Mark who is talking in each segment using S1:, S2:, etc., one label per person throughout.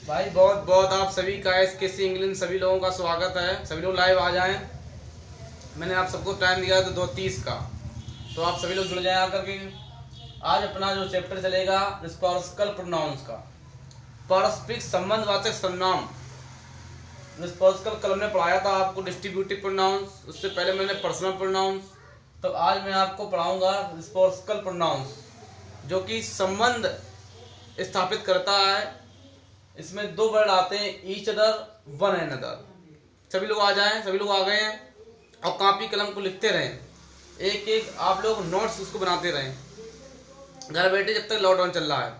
S1: भाई बहुत बहुत आप सभी का SKC इंग्लिश सभी लोगों का स्वागत है। सभी लोग लाइव आ जाएं। मैंने आप सबको टाइम दिया था 2:30 का, तो आप सभी लोग जुड़ जाएं आकर के। आज अपना जो चैप्टर चलेगा रिस्पोर्सिकल प्रोनाउंस का, पारस्परिक संबंधवाचक सर्वनाम। रिस्पोर्सिकल कल हमने पढ़ाया था आपको डिस्ट्रीब्यूटिव प्रोनाउंस, उससे पहले मैंने पर्सनल प्रोनाउंस। तो आज मैं आपको पढ़ाऊंगा रिस्पोर्सिकल प्रोनाउंस, जो कि संबंध स्थापित करता है। इसमें दो वर्ड आते हैं, each other, one and other. सभी लोग आ जाएं, सभी लोग आ गए हैं और कॉपी कलम को लिखते रहें। एक एक आप लोग नोट्स उसको बनाते रहें घर बैठे जब तक लॉकडाउन चल रहा है।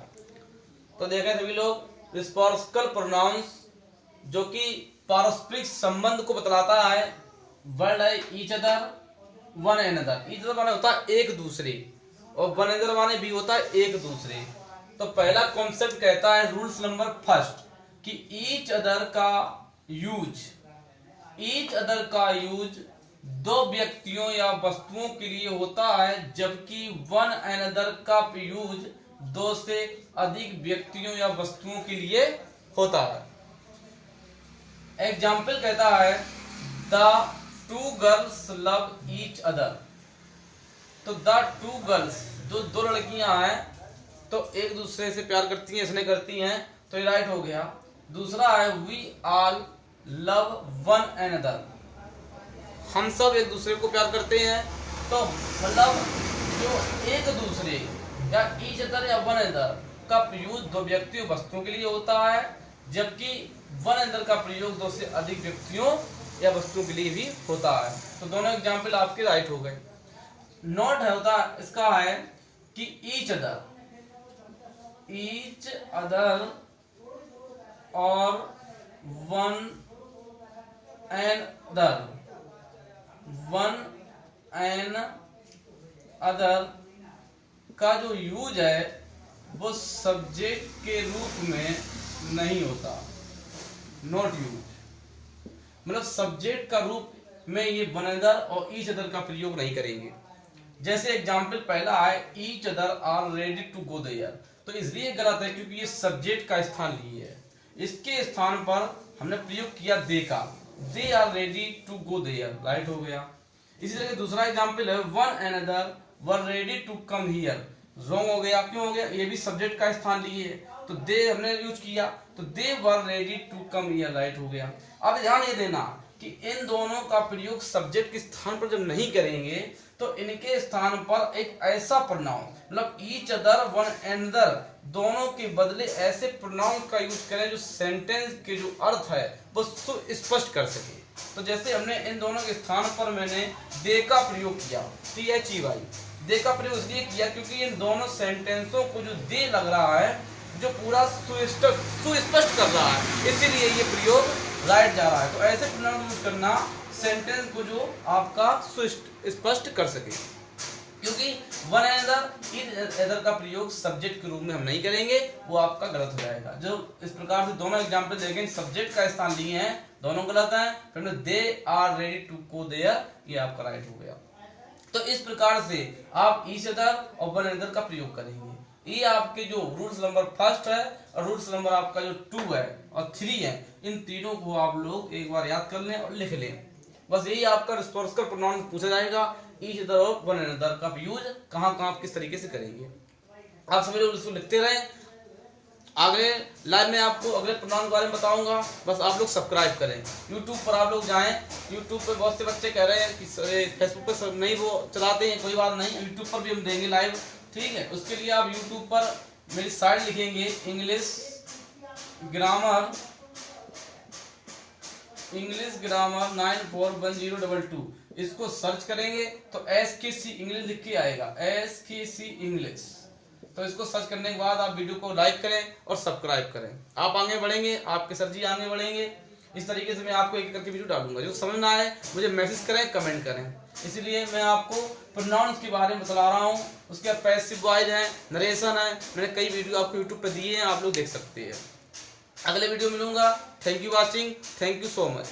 S1: तो देखें सभी लोग, रिस्पोर्सिकल प्रोनाउंस जो कि पारस्परिक संबंध को बतलाता है, वर्ड है each other, one and other. Each other माने होता है एक दूसरे, और वन एंड अदर माने भी होता है एक दूसरे। तो पहला कॉन्सेप्ट कहता है, रूल्स नंबर फर्स्ट, कि ईच अदर का यूज दो व्यक्तियों या वस्तुओं के लिए होता है, जबकि वन एंड अदर का यूज दो से अधिक व्यक्तियों या वस्तुओं के लिए होता है। एग्जाम्पल कहता है, the two girls love each other. तो द टू गर्ल्स, जो दो लड़कियां हैं तो एक दूसरे से प्यार करती हैं, स्नेह करती हैं, तो ये राइट हो गया। दूसरा है, we all love one and other. हम सब एक दूसरे को प्यार करते हैं। तो मतलब जो एक दूसरे या ईच अदर या वन अदर का प्रयोग दो व्यक्तियों वस्तुओं के लिए होता है, जबकि वन अदर का प्रयोग दो से अधिक व्यक्तियों या वस्तुओं के लिए भी होता है। तो दोनों एग्जाम्पल आपके राइट हो गए। नोट है होता इसका है कि ईच अदर और वन एंड अदर का जो यूज है वो सब्जेक्ट के रूप में नहीं होता, नॉट यूज। मतलब सब्जेक्ट का रूप में ये वन अदर और ईच अदर का प्रयोग नहीं करेंगे। जैसे एग्जाम्पल पहला है, each other are ready to go there. तो इसलिए गलत है क्योंकि ये सब्जेक्ट का स्थान लिए है। इसके स्थान पर हमने प्रयोग किया दे का, they are ready to go there, right हो गया। इसी तरह दूसरा एग्जाम्पल है, one and other were ready to come here, wrong हो गया। क्यों हो गया? ये भी सब्जेक्ट का स्थान लिए है, तो दे हमने यूज किया, तो they were ready to come here, right हो गया। अब ध्यान ये देना कि इन दोनों का प्रयोग सब्जेक्ट के स्थान पर जब नहीं करेंगे तो इनके स्थान पर एक ऐसा प्रोनाउन, मतलब each other, one and other, दोनों के बदले ऐसे प्रोनाउन का यूज करें जो सेंटेंस के जो अर्थ है वो स्पष्ट कर सके। तो जैसे हमने इन दोनों के स्थान पर मैंने दे का प्रयोग किया, THEY, दे का प्रयोग इसलिए किया क्योंकि इन दोनों सेंटेंसों को जो दे लग रहा है जो पूरा सुस्पष्ट कर रहा है, इसीलिए ये प्रयोग राइट जा रहा है। तो ऐसे प्रोनाउन यूज करना सेंटेंस को जो आपका स्पष्ट कर सके, क्योंकि वन एंड अदर का प्रयोग सब्जेक्ट के रूप में हम नहीं करेंगे, वो आपका गलत हो जाएगा। जो इस प्रकार से दोनों एग्जाम्पल देखें, सब्जेक्ट का स्थान लिए हैं, दोनों गलत हैं। फिर they are ready to go there, ये आपका राइट हो गया। तो इस प्रकार से आप ईच अदर और वन अदर का प्रयोग करेंगे। ये आपके जो रूल्स नंबर फर्स्ट है और रूल्स नंबर आपका जो 2 है और 3 है, इन तीनों को आप लोग एक बार याद कर लें और लिख लें। बस यही आपका रिस्पोर्सिकल प्रोनाउन पूछा जाएगा, ईच अदर और वन अदर का यूज कहाँ किस तरीके से करेंगे। आप सभी लोग इसको लिखते रहें। अगले लाइव में आपको अगले प्रोनाउन के बारे में बताऊंगा, बस आप लोग सब्सक्राइब करें। यूट्यूब पर आप लोग जाएं, यूट्यूब पर बहुत से बच्चे कह रहे हैं कि फेसबुक पर नहीं वो चलाते हैं, कोई बात नहीं, यूट्यूब पर भी हम देंगे लाइव, ठीक है। उसके लिए आप यूट्यूब पर मेरी साइट लिखेंगे, इंग्लिश ग्रामर 941022, इसको सर्च करेंगे तो SKC इंग्लिश लिख के आएगा, SKC इंग्लिश। तो इसको सर्च करने के बाद आप वीडियो को लाइक करें और सब्सक्राइब करें। आप आगे बढ़ेंगे, आपके सर जी आगे बढ़ेंगे। इस तरीके से मैं आपको एक करके वीडियो डालूंगा। जो समझ ना आए मुझे मैसेज करें, कमेंट करें। इसीलिए मैं आपको प्रोनाउंस के बारे में बता रहा हूँ। उसके बाद पैसिव वॉइस है, नरेशन है, मैंने कई वीडियो आपको यूट्यूब पर दिए हैं, आप लोग देख सकते हैं। अगले वीडियो मिलूंगा। Thank you watching, thank you so much.